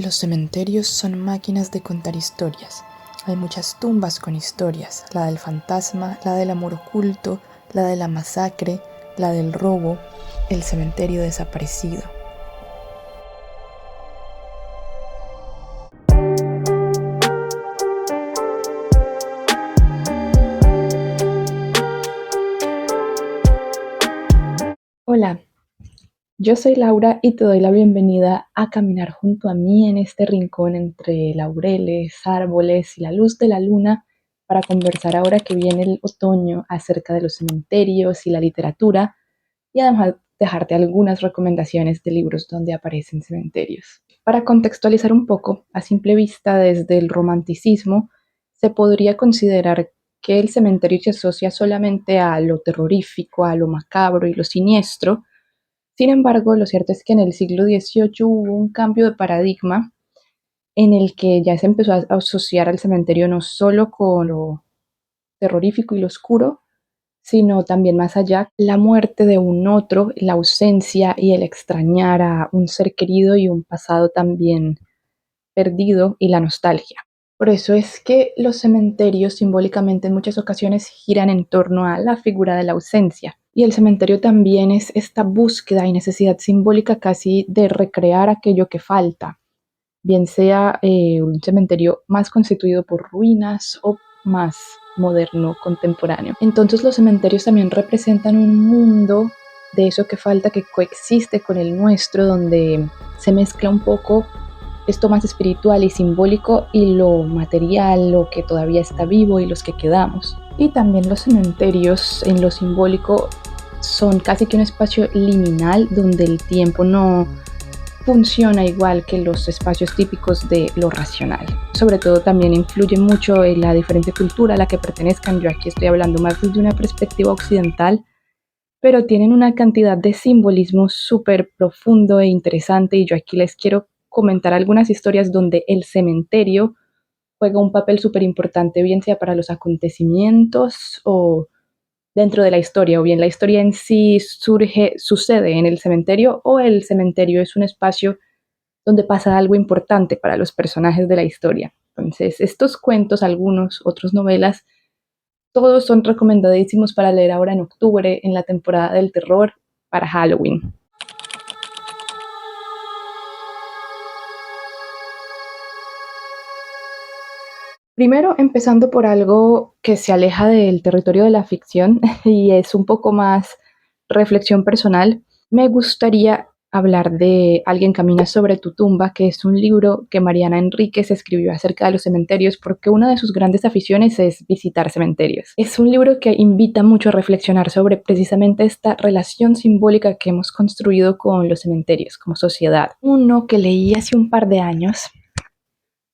Los cementerios son máquinas de contar historias. Hay muchas tumbas con historias, la del fantasma, la del amor oculto, la de la masacre, la del robo, el cementerio desaparecido. Hola, yo soy Laura y te doy la bienvenida a caminar junto a mí en este rincón entre laureles, árboles y la luz de la luna para conversar ahora que viene el otoño acerca de los cementerios y la literatura y además dejarte algunas recomendaciones de libros donde aparecen cementerios. Para contextualizar un poco, a simple vista desde el romanticismo, se podría considerar que el cementerio se asocia solamente a lo terrorífico, a lo macabro y lo siniestro. Sin embargo, lo cierto es que en el siglo XVIII hubo un cambio de paradigma en el que ya se empezó a asociar al cementerio no solo con lo terrorífico y lo oscuro, sino también más allá, la muerte de un otro, la ausencia y el extrañar a un ser querido y un pasado también perdido y la nostalgia. Por eso es que los cementerios simbólicamente en muchas ocasiones giran en torno a la figura de la ausencia. Y el cementerio también es esta búsqueda y necesidad simbólica casi de recrear aquello que falta, bien sea un cementerio más constituido por ruinas o más moderno, contemporáneo. Entonces los cementerios también representan un mundo de eso que falta, que coexiste con el nuestro, donde se mezcla un poco esto más espiritual y simbólico y lo material, lo que todavía está vivo y los que quedamos. Y también los cementerios en lo simbólico son casi que un espacio liminal donde el tiempo no funciona igual que los espacios típicos de lo racional. Sobre todo también influye mucho en la diferente cultura a la que pertenezcan. Yo aquí estoy hablando más desde una perspectiva occidental, pero tienen una cantidad de simbolismo súper profundo e interesante y yo aquí les quiero comentar algunas historias donde el cementerio juega un papel súper importante, bien sea para los acontecimientos o dentro de la historia, o bien la historia en sí sucede en el cementerio, o el cementerio es un espacio donde pasa algo importante para los personajes de la historia. Entonces, estos cuentos, algunos, otras novelas, todos son recomendadísimos para leer ahora en octubre, en la temporada del terror, para Halloween. Primero, empezando por algo que se aleja del territorio de la ficción y es un poco más reflexión personal, me gustaría hablar de Alguien camina sobre tu tumba, que es un libro que Mariana Enríquez escribió acerca de los cementerios porque una de sus grandes aficiones es visitar cementerios. Es un libro que invita mucho a reflexionar sobre precisamente esta relación simbólica que hemos construido con los cementerios como sociedad. Uno que leí hace un par de años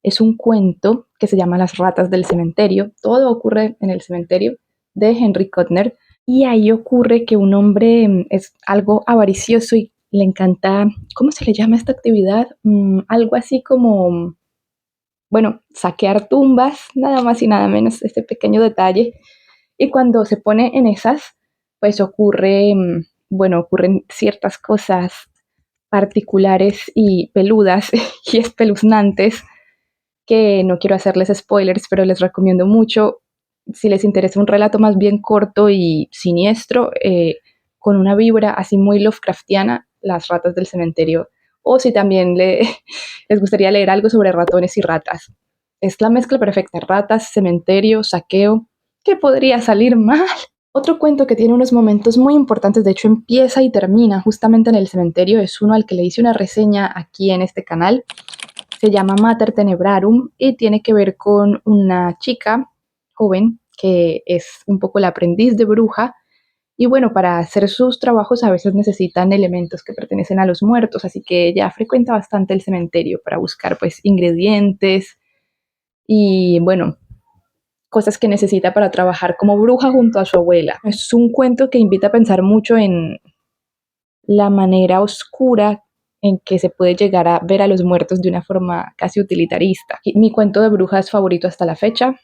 es un cuento que se llama Las ratas del cementerio. Todo ocurre en el cementerio de Henry Cotner. Y ahí ocurre que un hombre es algo avaricioso y le encanta, ¿cómo se le llama esta actividad? Algo así como, bueno, saquear tumbas, nada más y nada menos, este pequeño detalle. Y cuando se pone en esas, pues ocurre, bueno, ocurren ciertas cosas particulares y peludas y espeluznantes que no quiero hacerles spoilers, pero les recomiendo mucho. Si les interesa un relato más bien corto y siniestro, con una vibra así muy Lovecraftiana, Las ratas del cementerio. O si también les gustaría leer algo sobre ratones y ratas. Es la mezcla perfecta, ratas, cementerio, saqueo. ¿Qué podría salir mal? Otro cuento que tiene unos momentos muy importantes, de hecho empieza y termina justamente en el cementerio, es uno al que le hice una reseña aquí en este canal. Se llama Mater Tenebrarum y tiene que ver con una chica joven que es un poco la aprendiz de bruja. Y bueno, para hacer sus trabajos a veces necesitan elementos que pertenecen a los muertos, así que ella frecuenta bastante el cementerio para buscar pues ingredientes y bueno, cosas que necesita para trabajar como bruja junto a su abuela. Es un cuento que invita a pensar mucho en la manera oscura en que se puede llegar a ver a los muertos de una forma casi utilitarista. Y mi cuento de brujas favorito hasta la fecha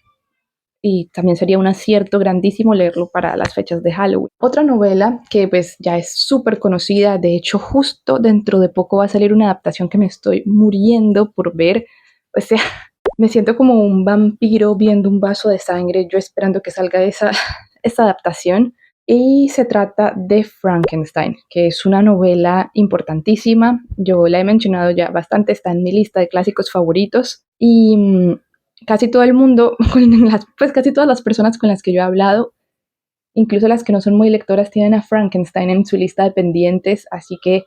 y también sería un acierto grandísimo leerlo para las fechas de Halloween. Otra novela que pues ya es súper conocida, de hecho justo dentro de poco va a salir una adaptación que me estoy muriendo por ver, o sea, me siento como un vampiro viendo un vaso de sangre, yo esperando que salga esa adaptación. Y se trata de Frankenstein, que es una novela importantísima. Yo la he mencionado ya bastante, está en mi lista de clásicos favoritos. Y casi todo el mundo, pues casi todas las personas con las que yo he hablado, incluso las que no son muy lectoras, tienen a Frankenstein en su lista de pendientes. Así que,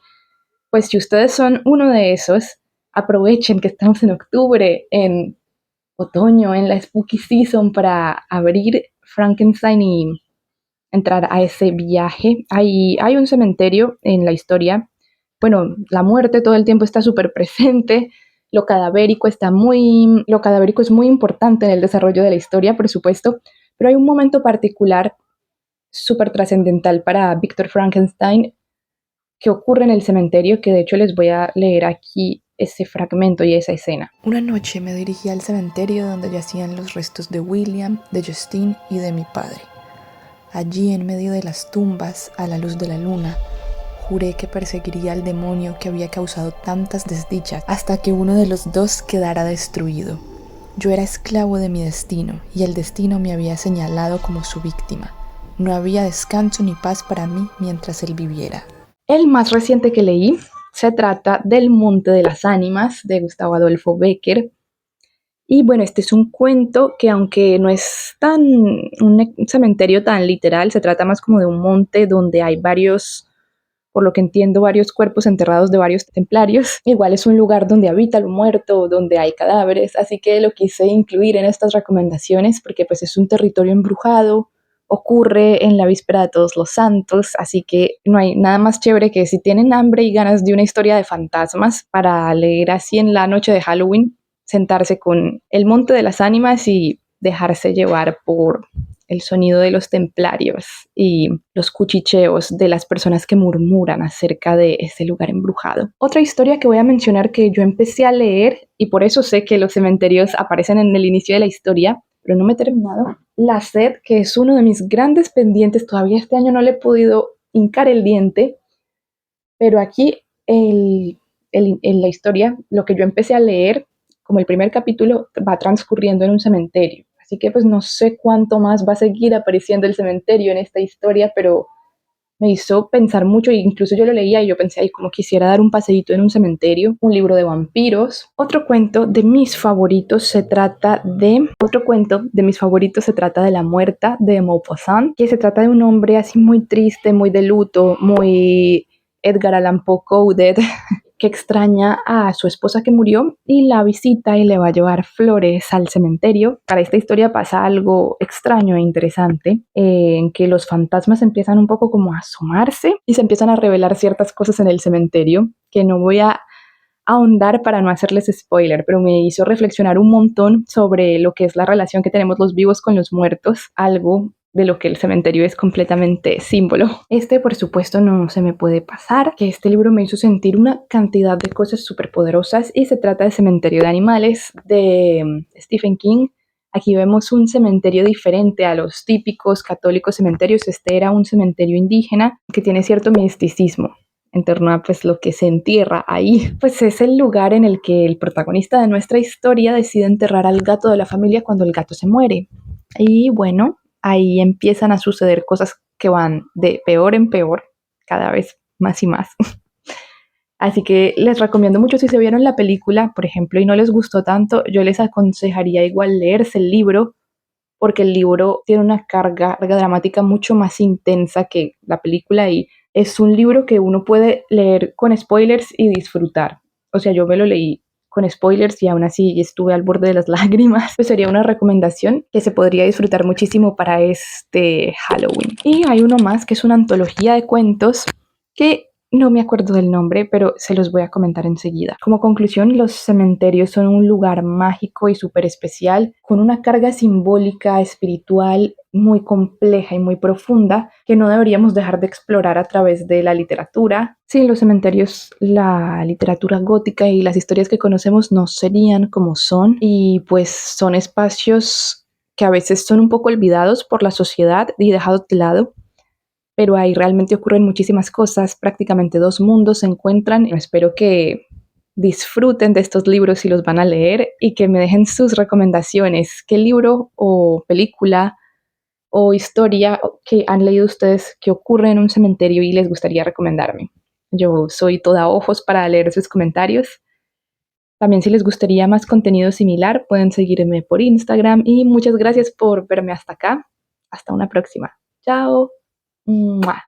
pues si ustedes son uno de esos, aprovechen que estamos en octubre, en otoño, en la Spooky Season, para abrir Frankenstein y entrar a ese viaje. Hay un cementerio en la historia. Bueno, la muerte todo el tiempo está súper presente. Lo cadavérico es muy importante en el desarrollo de la historia, por supuesto, pero hay un momento particular súper trascendental para Víctor Frankenstein que ocurre en el cementerio, que de hecho les voy a leer aquí ese fragmento y esa escena. Una noche me dirigí al cementerio donde yacían los restos de William, de Justine y de mi padre. Allí, en medio de las tumbas, a la luz de la luna, juré que perseguiría al demonio que había causado tantas desdichas hasta que uno de los dos quedara destruido. Yo era esclavo de mi destino y el destino me había señalado como su víctima. No había descanso ni paz para mí mientras él viviera. El más reciente que leí se trata del Monte de las Ánimas de Gustavo Adolfo Bécquer. Y bueno, este es un cuento que aunque no es un cementerio tan literal, se trata más como de un monte donde hay varios, por lo que entiendo, varios cuerpos enterrados de varios templarios. Igual es un lugar donde habita lo muerto, donde hay cadáveres, así que lo quise incluir en estas recomendaciones porque pues es un territorio embrujado, ocurre en la víspera de Todos los Santos, así que no hay nada más chévere que si tienen hambre y ganas de una historia de fantasmas para leer así en la noche de Halloween, sentarse con El Monte de las Ánimas y dejarse llevar por el sonido de los templarios y los cuchicheos de las personas que murmuran acerca de ese lugar embrujado. Otra historia que voy a mencionar que yo empecé a leer y por eso sé que los cementerios aparecen en el inicio de la historia, pero no me he terminado. La Sed, que es uno de mis grandes pendientes, todavía este año no le he podido hincar el diente, pero aquí en la historia, lo que yo empecé a leer, como el primer capítulo, va transcurriendo en un cementerio. Así que pues no sé cuánto más va a seguir apareciendo el cementerio en esta historia, pero me hizo pensar mucho, e incluso yo lo leía y yo pensé, ay, como quisiera dar un paseíto en un cementerio, un libro de vampiros. Otro cuento de mis favoritos se trata de La Muerta de Maupassant, que se trata de un hombre así muy triste, muy de luto, muy Edgar Allan Poe coded, que extraña a su esposa que murió y la visita y le va a llevar flores al cementerio. Para esta historia pasa algo extraño e interesante, en que los fantasmas empiezan un poco como a asomarse y se empiezan a revelar ciertas cosas en el cementerio que no voy a ahondar para no hacerles spoiler, pero me hizo reflexionar un montón sobre lo que es la relación que tenemos los vivos con los muertos, algo de lo que el cementerio es completamente símbolo. Por supuesto, no se me puede pasar, que este libro me hizo sentir una cantidad de cosas súper poderosas y se trata de Cementerio de Animales de Stephen King. Aquí vemos un cementerio diferente a los típicos católicos cementerios. Este era un cementerio indígena que tiene cierto misticismo en torno a pues lo que se entierra ahí. Pues es el lugar en el que el protagonista de nuestra historia decide enterrar al gato de la familia cuando el gato se muere. Y bueno, ahí empiezan a suceder cosas que van de peor en peor, cada vez más y más. Así que les recomiendo mucho, si se vieron la película, por ejemplo, y no les gustó tanto, yo les aconsejaría igual leerse el libro, porque el libro tiene una carga dramática mucho más intensa que la película y es un libro que uno puede leer con spoilers y disfrutar. O sea, yo me lo leí con spoilers y aún así estuve al borde de las lágrimas. Pues sería una recomendación que se podría disfrutar muchísimo para este Halloween. Y hay uno más que es una antología de cuentos que no me acuerdo del nombre, pero se los voy a comentar enseguida. Como conclusión, los cementerios son un lugar mágico y súper especial, con una carga simbólica, espiritual, muy compleja y muy profunda, que no deberíamos dejar de explorar a través de la literatura. Sin los cementerios, la literatura gótica y las historias que conocemos no serían como son, y pues son espacios que a veces son un poco olvidados por la sociedad y dejados de lado, pero ahí realmente ocurren muchísimas cosas, prácticamente dos mundos se encuentran. Espero que disfruten de estos libros si los van a leer y que me dejen sus recomendaciones. ¿Qué libro o película o historia que han leído ustedes que ocurre en un cementerio y les gustaría recomendarme? Yo soy toda ojos para leer sus comentarios. También si les gustaría más contenido similar, pueden seguirme por Instagram y muchas gracias por verme hasta acá. Hasta una próxima. Chao. ¡Mua!